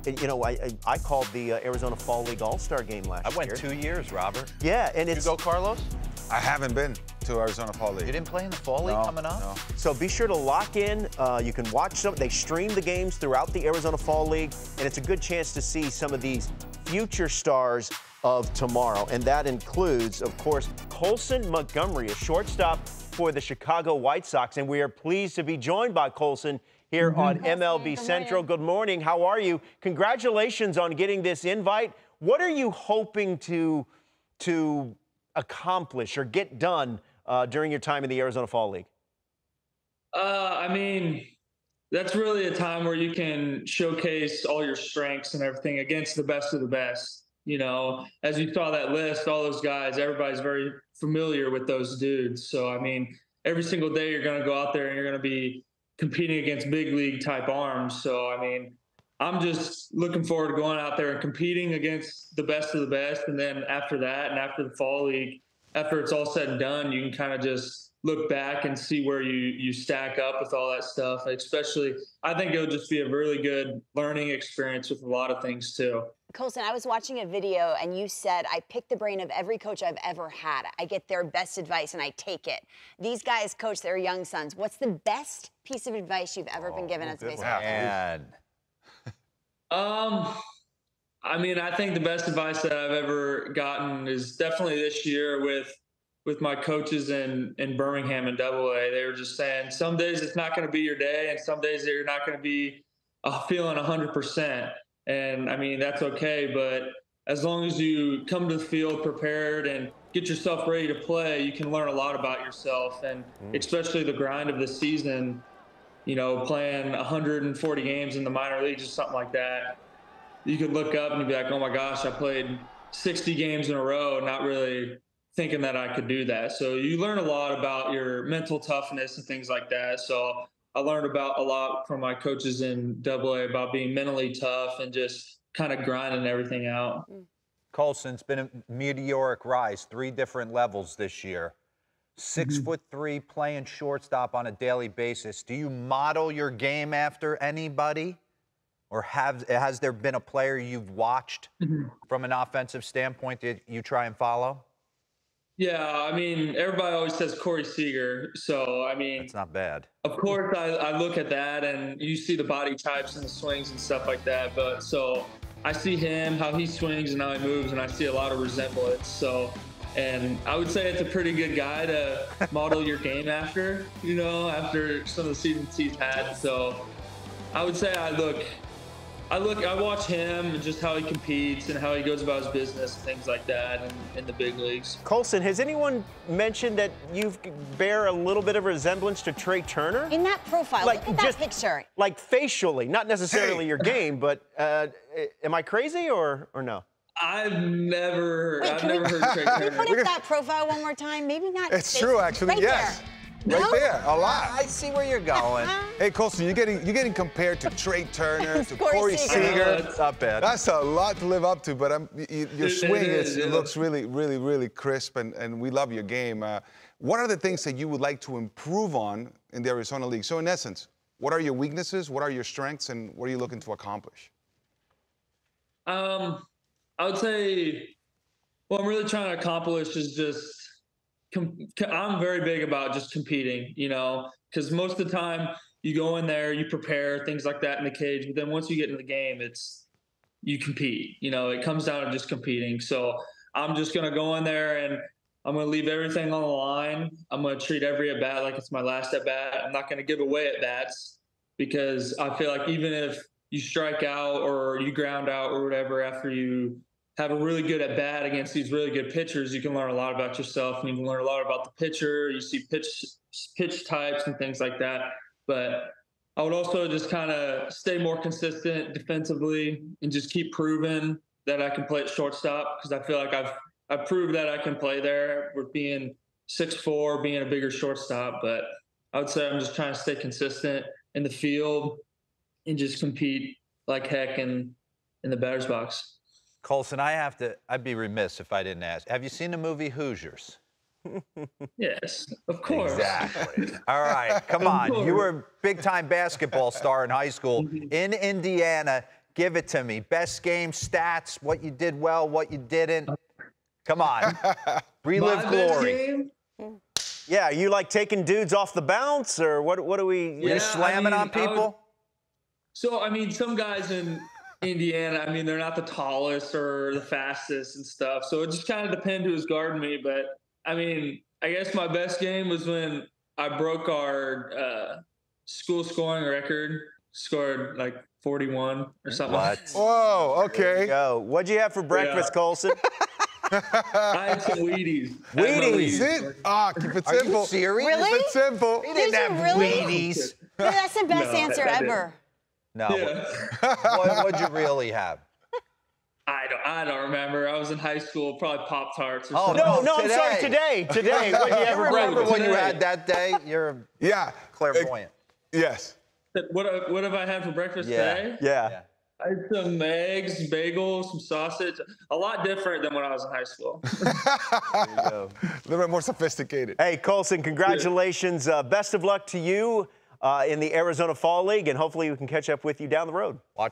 You know, I called the Arizona Fall League All-Star game last year. I went 2 years, Robert. Yeah, and Did it's... you go, Carlos? I haven't been to Arizona Fall League. You didn't play in the Fall League coming up? No. So be sure to lock in. You can watch some. They stream the games throughout the Arizona Fall League, and it's a good chance to see some of these future stars of tomorrow. And that includes, of course, Colson Montgomery, a shortstop for the Chicago White Sox. And we are pleased to be joined by Colson here on MLB Central. Good morning. How are you? Congratulations on getting this invite. What are you hoping to accomplish or get done during your time in the Arizona Fall League? I mean, that's really a time where you can showcase all your strengths and everything against the best of the best. You know, as you saw that list, all those guys, everybody's very familiar with those dudes. So, I mean, every single day you're going to go out there and you're going to be competing against big league type arms. So, I mean, I'm just looking forward to going out there and competing against the best of the best. And then after that, and after the Fall League, after it's all said and done, you can kind of just look back and see where you stack up with all that stuff. Especially, I think it'll just be a really good learning experience with a lot of things too. Colson, I was watching a video and you said, I pick the brain of every coach I've ever had. I get their best advice and I take it. These guys coach their young sons. What's the best piece of advice you've ever been given as a baseball coach? I mean, I think the best advice that I've ever gotten is definitely this year with my coaches in Birmingham in AA. They were just saying some days it's not going to be your day, and some days you're not going to be feeling 100%. And I mean, that's okay. But as long as you come to the field prepared and get yourself ready to play, you can learn a lot about yourself, and especially the grind of the season. You know, playing 140 games in the minor leagues or something like that, you could look up and you'd be like, oh my gosh, I played 60 games in a row, not really thinking that I could do that. So you learn a lot about your mental toughness and things like that. So I learned about a lot from my coaches in AA about being mentally tough and just kind of grinding everything out. Colson, it's been a meteoric rise, 3 different levels this year. 6'3", playing shortstop on a daily basis. Do you model your game after anybody? Or has there been a player you've watched from an offensive standpoint that you try and follow? Yeah, I mean, everybody always says Corey Seager. So, I mean, it's not bad. Of course, I look at that and you see the body types and the swings and stuff like that. But so I see him, how he swings and how he moves, and I see a lot of resemblance. So, and I would say it's a pretty good guy to model your game after, you know, after some of the seasons he's had. So I would say I watch him and just how he competes and how he goes about his business and things like that in the big leagues. Colson, has anyone mentioned that you bear a little bit of resemblance to Trey Turner? In that profile, like, look at that picture. Like facially, not necessarily your game, but am I crazy or no? I've never heard Trey Turner. Can we put up that profile one more time? Maybe not. It's true, actually, right yes. There. Right there, a lot. I see where you're going. Hey, Colson, you're getting compared to Trey Turner, to Corey Seager. That's not bad. That's a lot to live up to, but your swing it looks really, really, really crisp, and we love your game. What are the things that you would like to improve on in the Arizona League? So in essence, what are your weaknesses, what are your strengths, and what are you looking to accomplish? I would say what I'm really trying to accomplish is just I'm very big about just competing, you know, because most of the time you go in there, you prepare, things like that in the cage. But then once you get in the game, you compete. You know, it comes down to just competing. So I'm just going to go in there and I'm going to leave everything on the line. I'm going to treat every at-bat like it's my last at-bat. I'm not going to give away at-bats because I feel like even if you strike out or you ground out or whatever after you have a really good at-bat against these really good pitchers, you can learn a lot about yourself and you can learn a lot about the pitcher. You see pitch types and things like that. But I would also just kind of stay more consistent defensively and just keep proving that I can play at shortstop because I feel like I've proved that I can play there with being 6'4", being a bigger shortstop. But I would say I'm just trying to stay consistent in the field and just compete like heck in the batter's box. Colson, I'd be remiss if I didn't ask. Have you seen the movie Hoosiers? Yes, of course. Exactly. All right, come on. You were a big-time basketball star in high school in Indiana. Give it to me. Best game, stats, what you did well, what you didn't. Come on. Relive My glory. best game? Yeah, are you like taking dudes off the bounce, or what are we? You slamming on people? Some guys in Indiana, they're not the tallest or the fastest and stuff. So it just kind of depends who was guarding me. But, I guess my best game was when I broke our school scoring record, scored like 41 or something. What? Whoa, okay. Go. What'd you have for breakfast, Colson? I had some Wheaties. Wheaties. That's it? Keep it Are you simple. serious? Really? Keep it simple. He didn't have really? Wheaties. That's the best No, answer I didn't. ever. No. Yeah. What'd you really have? I don't remember. I was in high school, probably Pop-Tarts or Oh, something. No, I'm Today. sorry. Today. What'd you have for Remember breakfast? when you had that day? You're Yeah. clairvoyant. Yes. What have I had for breakfast Yeah. today? Yeah. I had some eggs, bagels, some sausage. A lot different than when I was in high school. A little bit more sophisticated. Hey, Colson, congratulations. Best of luck to you in the Arizona Fall League, and hopefully we can catch up with you down the road. Watch.